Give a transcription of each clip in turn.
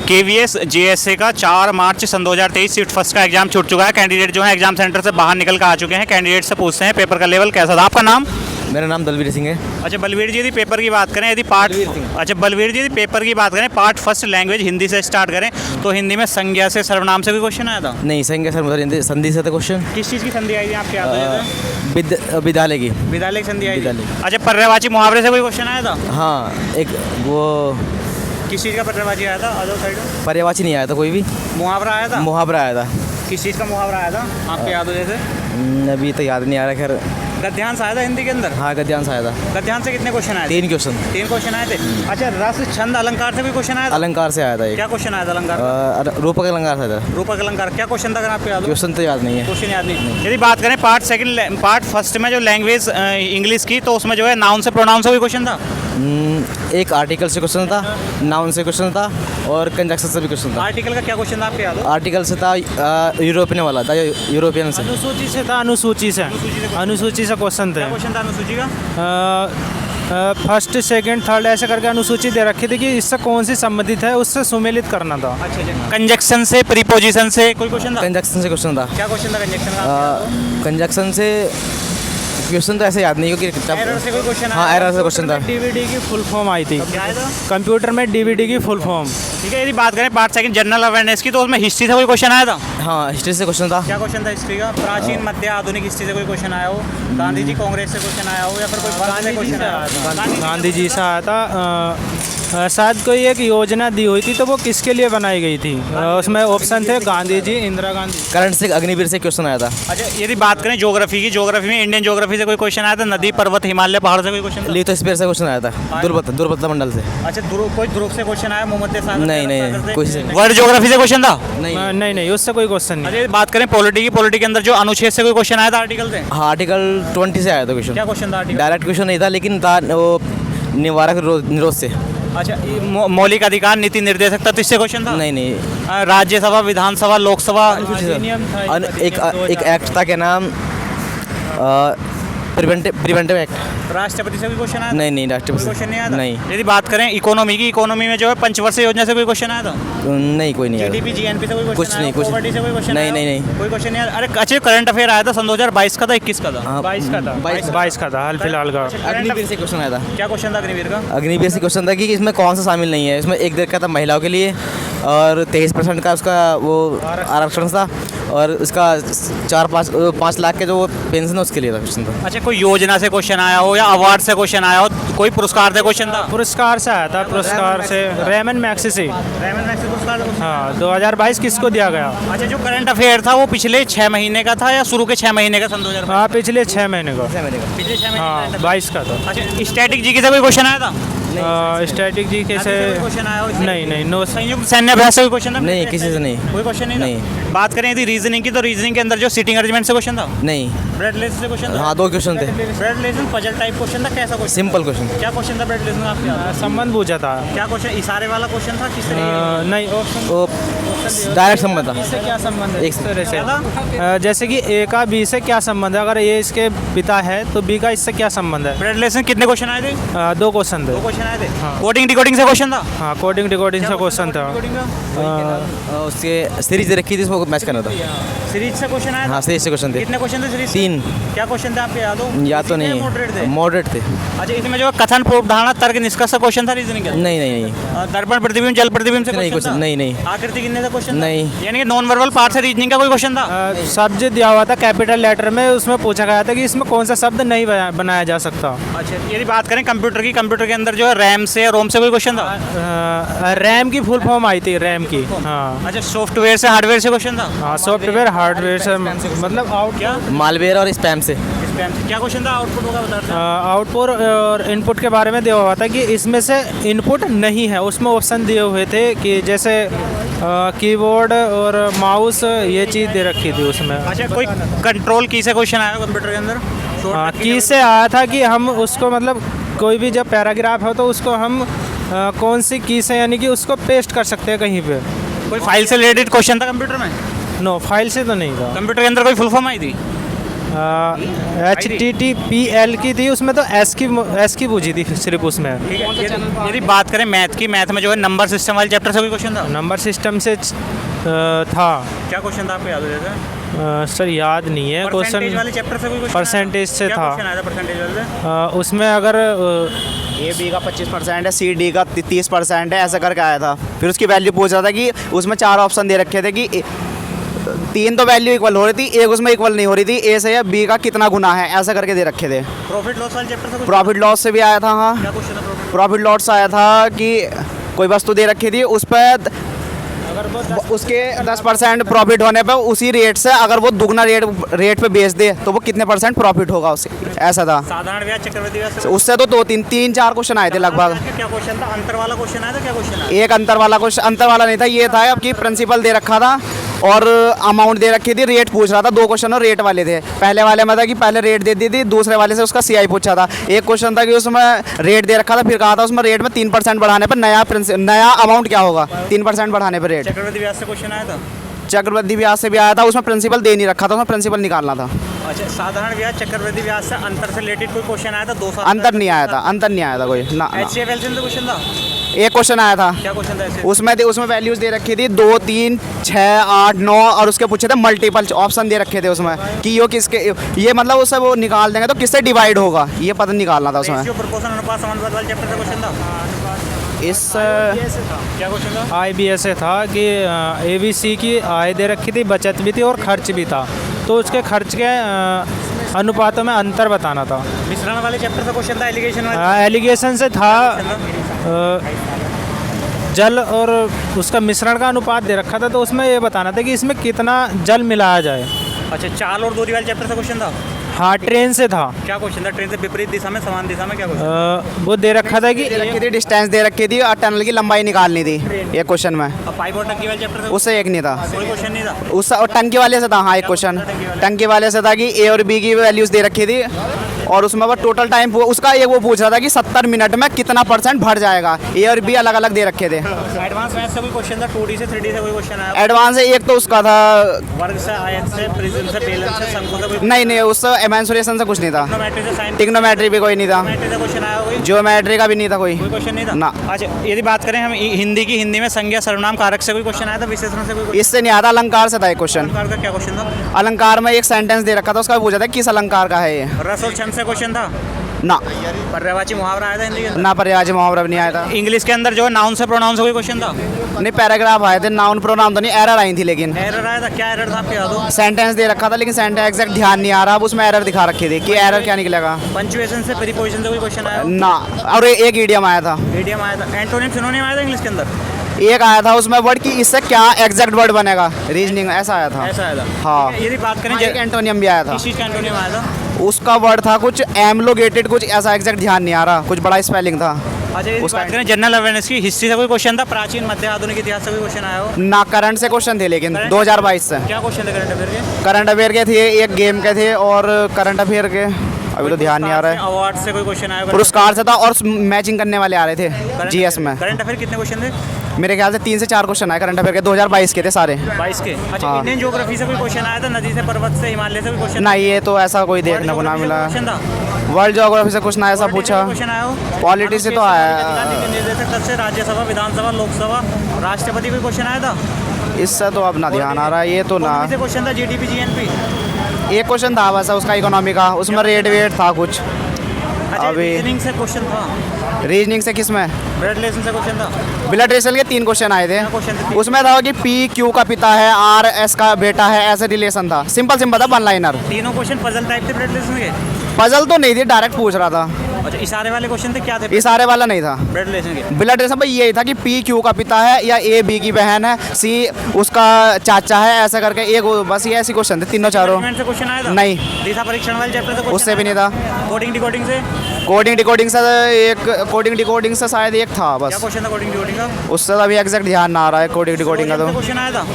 KVS JSA का 4 मार्च सन 2023 shift first का exam छूट चुका है। कैंडिडेट जो है एग्जाम सेंटर से बाहर निकल कर आ चुके हैं। कैंडिडेट से पूछते हैं पेपर का लेवल कैसा था। आपका नाम? मेरा नाम दलवीर सिंह है। अच्छा बलवीर जी, यदि पेपर की बात करें, यदि पार्ट अच्छा बलवीर जी, यदि पेपर की बात करें, पार्ट फर्स्ट लैंग्वेज हिंदी से स्टार्ट करें तो हिंदी में संज्ञा से सर्वनाम से भी क्वेश्चन आया था? नहीं, संज्ञा सर मतलब संधि से था क्वेश्चन। किस चीज़ की संधि आई थी आपके याद है? विद्यालय की। विद्यालय की संधि आई थी। विद्यालय। अच्छा पर्यायवाची मुहावरे से कोई क्वेश्चन आया था? हाँ, एक वो किस चीज़ का पर्यायवाची आया था? अदर साइड पर्यायवाची नहीं आया था, कोई भी मुहावरा आया था। मुहावरा आया था। किस चीज़ का मुहावरा आया था आपके याद हो जैसे? अभी तो याद नहीं आ रहा। खैर गद्यांश आया था हिंदी के अंदर? हाँ, गद्यांश आया था। गद्यांश से कितने क्वेश्चन आए थे? 3 क्वेश्चन। 3 क्वेश्चन आए थे। अच्छा रस छंद अलंकार से भी क्वेश्चन आया था? अलंकार से आया था एक। क्या क्वेश्चन आया था अलंकार? रूपक अलंकार से आया था। रूपक अलंकार क्या क्वेश्चन था अगर आपको याद हो? क्वेश्चन तो याद नहीं है। क्वेश्चन याद नहीं। यदि बात करें पार्ट फर्स्ट में जो लैंग्वेज इंग्लिश की, तो उसमें जो है नाउन से प्रोनाउन से भी क्वेश्चन था? एक आर्टिकल से क्वेश्चन था, नाउन से क्वेश्चन था और कंजक्शन से भी क्वेश्चन था। आर्टिकल का क्या क्वेश्चन था आपको याद हो? आर्टिकल से था यूरोपियन वाला था, यूरोपियन से। अनुसूची से था। अनुसूची से क्वेश्चन थे। क्या क्वेश्चन था अनुसूची का? फर्स्ट सेकंड थर्ड ऐसे करके अनुसूची दे रखी थी कि इससे कौन सी संबंधित है उससे सुमेलित करना था। अच्छा कंजक्शन से प्रीपोजिशन से कोई क्वेश्चन था? कंजक्शन से क्वेश्चन था। क्या क्वेश्चन था कंजक्शन का? कंजक्शन से क्वेश्चन तो ऐसे याद नहीं क्योंकि एरर से कोई क्वेश्चन? हाँ, एरर से क्वेश्चन था। डीवीडी की फुल फॉर्म आई थी क्या आया था? कंप्यूटर में डीवीडी की फुल फॉर्म। ठीक है, यदि बात करें पार्ट सेकंड जनरल अवेयरनेस की, तो उसमें हिस्ट्री से कोई क्वेश्चन आया था? हाँ, हिस्ट्री से क्वेश्चन था। क्या क्वेश्चन था हिस्ट्री का? प्राचीन मध्य आधुनिक हिस्ट्री से कोई क्वेश्चन आया हो? गांधी जी कांग्रेस से क्वेश्चन आया हो या फिर कोई क्वेश्चन आया हो? गांधी जी से आया था। शायद कोई एक योजना दी हुई थी तो वो किसके लिए बनाई गई थी? उसमें ऑप्शन थे गांधी जी, इंदिरा गांधी। करंट से अग्निवीर से क्वेश्चन आया था। अच्छा यदि बात करें ज्योग्राफी की, ज्योग्राफी में इंडियन ज्योग्राफी से कोई क्वेश्चन आया था? नदी पर्वत हिमालय पहाड़ से कोई क्वेश्चन? लिथोस्फीयर से क्वेश्चन आया था। दुर्बत्ता मंडल से। अच्छा कोई ध्रुव से क्वेश्चन आया? भूमध्य सागर? नहीं, कोई से नहीं। वर्ल्ड ज्योग्राफी से क्वेश्चन था? नहीं, उससे कोई क्वेश्चन नहीं। अच्छा बात करें पॉलिटी के अंदर जो अनुच्छेद से कोई क्वेश्चन आया था आर्टिकल से? हाँ, आर्टिकल 20 से आया था क्वेश्चन। क्या क्वेश्चन था आर्टिकल? डायरेक्ट क्वेश्चन नहीं था लेकिन था वो निवारक निरोध से। अच्छा मौलिक अधिकार नीति निर्देशक तत्व से क्वेश्चन था? नहीं। राज्यसभा, विधानसभा, लोकसभा? एक एक्ट था, क्या नाम, प्रिवेंटिव एक्ट। राष्ट्रपति से भी क्वेश्चन आया? नहीं, राष्ट्रपति क्वेश्चन नहीं आया था? नहीं। यदि बात करें इकोनॉमी की, इकोनॉमी में जो है पंचवर्षीय योजना से कोई क्वेश्चन आया था? नहीं, कोई नहीं आया। जीडीपी जीएनपी से कोई क्वेश्चन कुछ नहीं, कुछ पॉवर्टी से कोई क्वेश्चन? नहीं। कोई क्वेश्चन नहीं आया। अरे अच्छा करंट अफेयर आया था सन 2022 का था, 21 का था? 22 का था। 22 का था हाल फिलहाल का। अग्निवीर से क्वेश्चन आया था। क्या क्वेश्चन था अग्निवीर का? अग्निवीर से क्वेश्चन था कि इसमें कौन सा शामिल नहीं है। इसमें एक का था महिलाओं के लिए और 23% का उसका वो आरक्षण था और उसका 5 लाख के जो पेंशन है उसके लिए था क्वेश्चन था। अच्छा कोई योजना से क्वेश्चन आया हो या अवार्ड से क्वेश्चन आया हो? कोई पुरस्कार से क्वेश्चन था? पुरस्कार से आया था। पुरस्कार से रेमन मैग्सेसे। रेमन मैग्सेसे पुरस्कार? हाँ। 2022 किसको दिया गया? अच्छा जो करंट अफेयर था वो पिछले 6 महीने का था या शुरू के 6 महीने का सन 2022? हाँ, पिछले 6 महीने का। पिछले 6 महीने? हाँ, 22 का था। अच्छा स्टैटिक जी के से कोई क्वेश्चन आया था? स्टैटिक जी के से क्वेश्चन आया हो? नहीं, नो। संयुक्त सैन्य अभ्यास से कोई क्वेश्चन था? नहीं, किसी से नहीं। कोई क्वेश्चन नहीं? नहीं। बात करें यदि रीजनिंग की, तो रीजनिंग के अंदर जो सीटिंग अरेंजमेंट से क्वेश्चन था? नहीं। ब्रेड लेसन से क्वेश्चन था? हाँ, 2 क्वेश्चन थे। Bread lesson puzzle type question था? कैसा क्वेश्चन? Simple question. क्या क्वेश्चन था ब्रेड लेसन आपके याद? संबंध पूछा था। क्या क्वेश्चन? इशारे वाला क्वेश्चन था? किस तरीके? नहीं, वो डायरेक्ट संबंध था। इससे क्या संबंध है? एक तरह से क्या था? जैसे कि ए का बी से क्या संबंध है? अगर ए इसके पिता है तो बी का इससे क्या संबंध है? ब्रेड लेसन कितने क्वेश्चन आए थे? 2 क्वेश्चन थे। 2 क्वेश्चन आए थे। हाँ। कोडिंग डिकोडिंग से क्वेश्चन था? हाँ, कोडिंग डिकोडिंग से क्वेश्चन था। उसके सीरीज रखी थी, उसको मैच करना था। सीरीज से क्वेश्चन आया था? हाँ, सीरीज से क्वेश्चन थे। कितने क्वेश्चन थे सीरीज? 3। क्या क्वेश्चन थे आपके याद हो? याद तो नहीं। मॉडरेट थे? मॉडरेट थे। अच्छा इसमें जो कथन पूर्वधारणा तर्क निष्कर्ष क्वेश्चन था रीजनिंग का? नहीं। दर्पण प्रतिबिंब जल प्रतिबिंब से नहीं, क्वेश्चन था? नहीं। आकृति गिनने का क्वेश्चन? नहीं। यानी कि नॉन वर्बल पार्ट से रीजनिंग का कोई क्वेश्चन था? शब्द दिया हुआ था कैपिटल लेटर में, उसमें पूछा गया था कि इसमें कौन सा शब्द नहीं बनाया जा सकता। अच्छा यदि बात करें कंप्यूटर की, कंप्यूटर के अंदर जो है रैम से रोम से कोई क्वेश्चन था? रैम की फुल फॉर्म आई थी, रैम की। हाँ। अच्छा सॉफ्टवेयर से हार्डवेयर से क्वेश्चन था? हाँ, सॉफ्टवेयर हार्डवेयर से मतलब आउट क्या? मालवेयर और स्पैम से। स्पैम से क्या क्वेश्चन था? आउटपुट होगा बता रहे आउटपुट और इनपुट के बारे में दिया हुआ था कि इसमें से इनपुट नहीं है। उसमें ऑप्शन दिए हुए थे कि जैसे कीबोर्ड और माउस, ये चीज़ दे रखी थी उसमें। अच्छा कोई कंट्रोल की से क्वेश्चन आया कंप्यूटर के अंदर? हाँ, की से आया था कि हम उसको मतलब कोई भी जब पैराग्राफ हो तो उसको हम कौन सी की से यानी कि उसको पेस्ट कर सकते हैं कहीं पे। कोई फाइल से रिलेटेड क्वेश्चन था कंप्यूटर में? नो, फाइल से तो नहीं था। कंप्यूटर के अंदर कोई फुल फॉर्म आई थी? HTTPL की थी, उसमें तो एस की पूछी थी सिर्फ उसमें। ठीक है, यदि बात करें मैथ की, मैथ में जो है नंबर सिस्टम वाले चैप्टर से कोई क्वेश्चन था? नंबर सिस्टम से था। क्या क्वेश्चन था आपको याद हो जाता? सर याद नहीं है परसेंटेज वाले क्वेश्चन। चैप्टर से कोई क्वेश्चन परसेंटेज से क्या था। क्वेश्चन आया था परसेंटेज वाले से? उसमें अगर ए बी का 25% है, सी डी का 30% है, ऐसा करके आया था। फिर उसकी वैल्यू पूछ रहा था कि उसमें 4 ऑप्शन दे रखे थे कि 3 तो वैल्यू इक्वल हो रही थी, एक उसमें इक्वल नहीं हो रही थी, ए से या बी का कितना गुना है, ऐसा करके दे रखे थे। प्रॉफिट लॉस वाले चैप्टर से कुछ प्रॉफिट लॉस से भी आया था। हाँ, क्या क्वेश्चन था प्रॉफिट? प्रॉफिट लॉस आया था कि कोई वस्तु दे रखी थी, उस पर उसके 10% प्रॉफिट होने पर उसी रेट से अगर वो दुगना रेट पे बेच दे तो वो कितने % प्रॉफिट होगा उसे, ऐसा था। साधारण ब्याज, चक्रवृद्धि ब्याज से उससे तो 2-3-4 क्वेश्चन आए थे लगभग। क्या क्वेश्चन था? अंतर वाला क्वेश्चन आया था? क्या क्वेश्चन आया? एक अंतर वाला क्वेश्चन, अंतर वाला नहीं था, ये था अब कि प्रिंसिपल दे रखा था और अमाउंट दे रखी थी, रेट पूछ रहा था। 2 क्वेश्चन और रेट वाले थे। पहले वाले में था कि पहले रेट दे दी थी, दूसरे वाले से उसका सीआई पूछा था। एक क्वेश्चन था कि उसमें रेट दे रखा था, फिर कहा था उसमें रेट में 3% बढ़ाने पर नया अमाउंट क्या होगा, 3% बढ़ाने पर रेट। चक्रवृद्धि ब्याज से क्वेश्चन आया था? चक्रवृद्धि ब्याज से भी आया था, उसमें प्रिंसिपल दे नहीं रखा था, उसमें प्रिंसिपल निकालना था। अच्छा, साधारण ब्याज चक्रवृद्धि ब्याज से अंतर से रिलेटेड कोई क्वेश्चन आया था? 2 साल अंतर नहीं आया था, अंतर नहीं आया था कोई ना। HCF से क्वेश्चन था? एक क्वेश्चन आया था, क्या क्वेश्चन था ऐसे? उसमें वैल्यूज दे रखी थी 2, 3, 6, 8, 9 और उसके पूछे थे मल्टीपल ऑप्शन दे रखे थे उसमें कि ये किसके, ये मतलब उससे वो निकाल देंगे तो किससे डिवाइड होगा, ये पता निकालना था उसमें। रेशियो, प्रोपोर्शन, अनुपात, समानुपात वाले चैप्टर से क्वेश्चन था? इस क्या क्वेश्चन था? IBS से था कि ABC की आय दे रखी थी, बचत भी थी और खर्च भी था, तो उसके खर्च के अनुपातों में अंतर बताना था। मिश्रण वाले चैप्टर से क्वेश्चन था? एलिगेशन वाले एलिगेशन से था जल और उसका मिश्रण का अनुपात दे रखा था, तो उसमें ये बताना था कि इसमें कितना जल मिलाया जाए। अच्छा, चाल और दूरी वाले चैप्टर से क्वेश्चन था? हाँ, ट्रेन से था। क्या क्वेश्चन था? ट्रेन से विपरीत दिशा में, समान दिशा में, क्या क्वेश्चन? वो दे रखा था कि दे रखी थी, डिस्टेंस दे रखी थी और टनल की लंबाई निकालनी थी एक क्वेश्चन में। अब पाइप और टंकी वाले चैप्टर से उससे एक नहीं था, कोई क्वेश्चन नहीं था? उससे और टंकी वाले से था। हाँ, एक क्वेश्चन टंकी वाले से था कि ए और बी की वैल्यूज दे रखी थी और उसमें वो टोटल टाइम उसका एक वो पूछ रहा था कि 70 मिनट में कितना % भर जाएगा। ए और बी अलग अलग दे रखे थे। एडवांस मैथ से कोई क्वेश्चन था? 2D से 3D से कोई क्वेश्चन आया? एडवांस एक तो उसका था, वर्ग से, आयत से, प्रिज्म से, बेलन से, शंकु से कोई? नहीं उससे एमेंसुरेशन से कुछ नहीं था। ट्रिग्नोमेट्री से, साइन टिग्नोमेट्री भी कोई नहीं था, ट्रिग्नोमेट्री से क्वेश्चन आया कोई? ज्योमेट्री का भी नहीं था कोई क्वेश्चन नहीं था ना। अच्छा, यदि बात करें हम हिंदी की, हिंदी में संज्ञा, सर्वनाम, कारक से कोई क्वेश्चन आया था? विशेषण से कोई? इससे नहीं आता, अलंकार से था एक क्वेश्चन। अलंकार का क्या क्वेश्चन था? अलंकार में एक सेंटेंस दे रखा था, उसका पूछा था किस अलंकार का है ये। रस और छंद से क्वेश्चन था? ना पर्यायवाची मुहावरा आया था हिंदी के अंदर? ना, पर्यायवाची मुहावरा भी नहीं आया था। इंग्लिश के अंदर जो है नाउन से प्रोनाउन से कोई क्वेश्चन था? नहीं, पैराग्राफ आए थे, नाउन प्रोनाउन तो नहीं, एरर आई थी। लेकिन एरर आया था? क्या एरर था आपको याद हो? सेंटेंस दे रखा था लेकिन सेंटेंस एग्जैक्ट ध्यान नहीं आ रहा, अब उसमें एरर दिखा रखी थी कि एरर क्या निकलेगा। पंचुएशन से, प्रीपोजिशन से कोई क्वेश्चन आया? ना, और एक ईडियम आया था। मीडियम आया था? एंटोनिम, सिनोनिम आया था इंग्लिश के अंदर? एक आया था उसमें वर्ड कि इससे क्या एग्जैक्ट वर्ड बनेगा, रीजनिंग, ऐसा आया था। ऐसा आया था? हाँ। ठीक है, यदि बात करें एक एंटोनियम भी आया था, किस चीज़ का एंटोनिम आया था? उसका वर्ड था कुछ एम्लोगेटेड, कुछ ऐसा एग्जैक्ट ध्यान नहीं आ रहा, कुछ बड़ा स्पेलिंग था। अच्छा, यदि उसका बात करें जनरल अवेयरनेस की, हिस्ट्री से कोई क्वेश्चन था? प्राचीन, मध्य, आधुनिक इतिहास से कोई क्वेश्चन आया हो? ना, करंट से क्वेश्चन थे लेकिन 2022 से। क्या क्वेश्चन थे करंट अफेयर के? करंट अफेयर के थे, एक गेम के थे और करंट अफेयर के अभी तो ध्यान नहीं आ रहा है। अवार्ड से कोई क्वेश्चन आया? पुरस्कार से था और मैचिंग करने वाले आ रहे थे जीएस में। करंट अफेयर कितने क्वेश्चन थे? मेरे ख्याल से 3 से 4 क्वेश्चन आए करंट अफेयर के, 2022 के थे सारे। 22 के? अच्छा, हाँ। इंडियन ज्योग्राफी से कोई क्वेश्चन आया था? नदी से, पर्वत से, हिमालय से कोई क्वेश्चन? ना, ये तो ऐसा कोई देखने को ना मिला। क्वेश्चन था? वर्ल्ड ज्योग्राफी से कुछ ना ऐसा पूछा। क्वेश्चन आया हो? पॉलिटी से तो आया। निर्देशक पद से, राज्यसभा, विधानसभा, लोकसभा, राष्ट्रपति कोई क्वेश्चन आया था? इससे तो अब ना ध्यान आ रहा है, ये तो ना। से क्वेश्चन था? GDP, GNP? एक क्वेश्चन था वैसा उसका इकोनॉमी का, उसमें रेट वेट था कुछ। अच्छा, अभी रीजनिंग से क्वेश्चन था? रीजनिंग से किसमें? ब्लड रिलेशन से क्वेश्चन था? ब्लड रेशल के 3 क्वेश्चन आए थे। क्वेश्चन थे? उसमें था कि पी क्यू का पिता है, आर एस का बेटा है, ऐसे रिलेशन था। सिंपल था, 1 लाइनर। तीनों क्वेश्चन पजल टाइप थे ब्लड रिलेशन के? पजल तो नहीं थी, डायरेक्ट पूछ रहा था। अच्छा, इशारे वाले क्वेश्चन थे? क्या थे इशारे वाला नहीं था। ब्लड रिलेशन के? ब्लड रेशल भाई यही था कि पी क्यू का पिता है या ए बी की बहन है, सी उसका चाचा है, ऐसा करके एक बस ये ऐसी क्वेश्चन थे तीनों चारों। Document से क्वेश्चन आया था? नहीं। दिशा परीक्षण वाले चैप्टर से उससे भी नहीं था। कोडिंग डिकोडिंग से? कोडिंग डिकोडिंग से एक, कोडिंग डिकोडिंग से शायद एक था क्या बस। क्वेश्चन था कोडिंग डिकोडिंग का? उससे तो अभी एग्जैक्ट ध्यान ना आ रहा है कोडिंग डिकोडिंग का तो। क्वेश्चन आया था?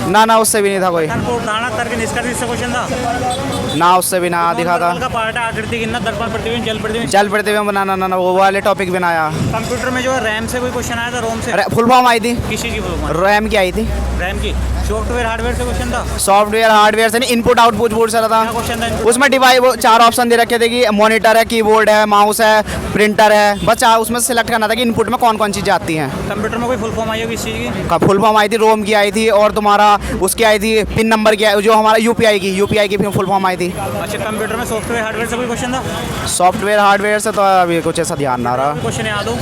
ना, उससे भी नहीं था कोई। तर्क, उदाहरण, तर्क, निष्कर्ष से क्वेश्चन था? ना, उससे भी ना दिखा था। कौन का पार्ट है? आकृति गिनना, दर्पण, प्रतिबिंब, जल प्रतिबिंब? जल प्रतिबिंब बनाना, ना वो वाले टॉपिक बनाया। कंप्यूटर में जो है रैम से कोई क्वेश्चन आया था? रोम से? फुल फॉर्म आई थी, किसी की फुल फॉर्म? रैम की आई थी। रैम की? सॉफ्टवेयर हार्डवेयर से क्वेश्चन था? सॉफ्टवेयर हार्डवेयर से नहीं, इनपुट आउटपुट बोर्ड से क्या था। क्वेश्चन था इनपुट? उसमें डिवाइस वो 4 ऑप्शन दे रखे थे कि मॉनिटर है, कीबोर्ड है, माउस है, प्रिंटर है, बस उसमें से सिलेक्ट करना था कि इनपुट में कौन कौन चीज़ें आती हैं। कंप्यूटर में कोई फुल फॉर्म आई होगी इस चीज़ की? का फुल फॉर्म आई थी, रोम की आई थी, और तुम्हारा उसकी आई थी पिन नंबर की, जो हमारा यूपीआई की फुल फॉर्म आई थी। अच्छा, कंप्यूटर में सॉफ्टवेयर हार्डवेयर से कोई क्वेश्चन था? सॉफ्टवेयर हार्डवेयर से तो अभी कुछ ऐसा ध्यान ना रहा क्वेश्चन याद हो?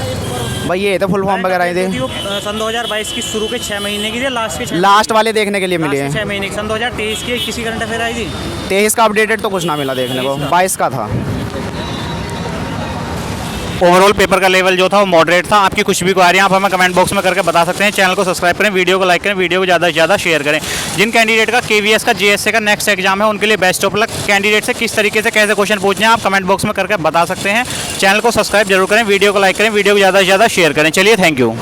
भाई, ये थे फुल फॉर्म वगैरह ये थे। वो सन 2022 की शुरू के 6 महीने की थी, लास्ट के 6 लास्ट वाले देखने के लिए मिले हैं। 6 महीने की। सन 2023 की किसी करंट अफेयर आई थी? 23 का अपडेटेड तो कुछ ना मिला देखने को, 22 का था। ओवरऑल पेपर का लेवल जो था वो मॉडरेट था। आपकी कुछ भी क्वारी आप हमें कमेंट बॉक्स में करके बता सकते हैं। चैनल को सब्सक्राइब करें, वीडियो को लाइक करें, वीडियो को ज़्यादा से ज़्यादा शेयर करें। जिन कैंडिडेट का केवीएस का जीएसए का नेक्स्ट एग्जाम है उनके लिए बेस्ट ऑफ लक। कैंडिडेट से किस तरीके से कैसे क्वेश्चन पूछने हैं आप कमेंट बॉक्स में करके बता सकते हैं। चैनल को सब्सक्राइब जरूर करें, वीडियो को लाइक करें, वीडियो को ज़्यादा से ज़्यादा शेयर करें। चलिए, थैंक यू।